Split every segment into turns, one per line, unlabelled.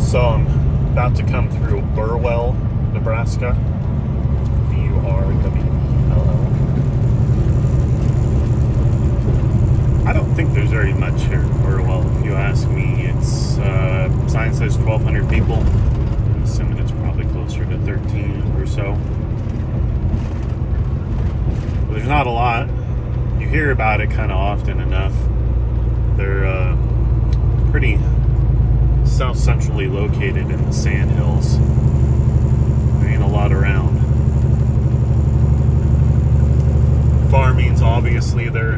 So I'm about to come through Burwell, Nebraska. Burwell. I don't think there's very much here in Burwell, if you ask me. It's sign says 1,200 people. I'm assuming it's probably closer to 13 or so. But there's not a lot. You hear about it kind of often enough. They're pretty south centrally located in the sand hills. There ain't a lot around. Farming's obviously their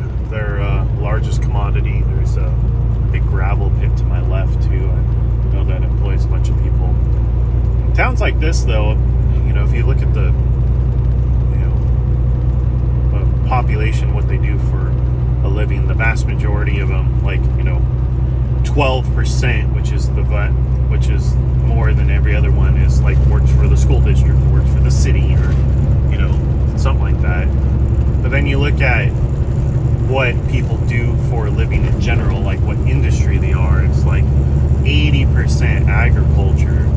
largest commodity. There's a big gravel pit to my left too. I know that employs a bunch of people. In towns like this, though, if you look at the population, what they do for a living, the vast majority of them, 12%, which is more than every other one, is works for the school district, works for the city, or something like that. But then you look at what people do for a living in general, like what industry they are. It's 80% agriculture,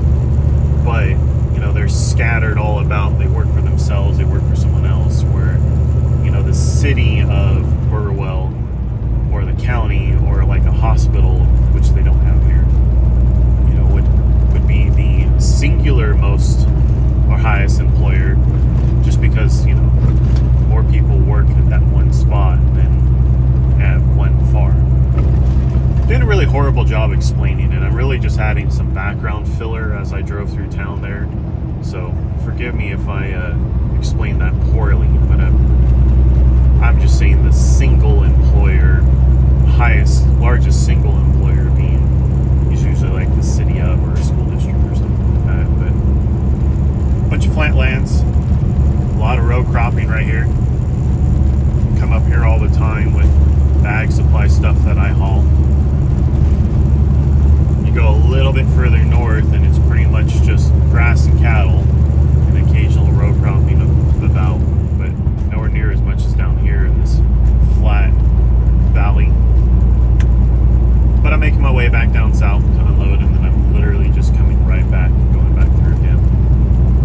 but they're scattered all about. They work for themselves, they work for someone else. Where the city of Burwell, or the county, or a hospital, which they don't have here, would be the singular most or highest employer, just because more people work at that one spot than at one farm. Did a really horrible job explaining it. I'm really just adding some background filler as I drove through town there, so forgive me if I explain that poorly, but I'm just saying the single employer, largest single employer being is usually the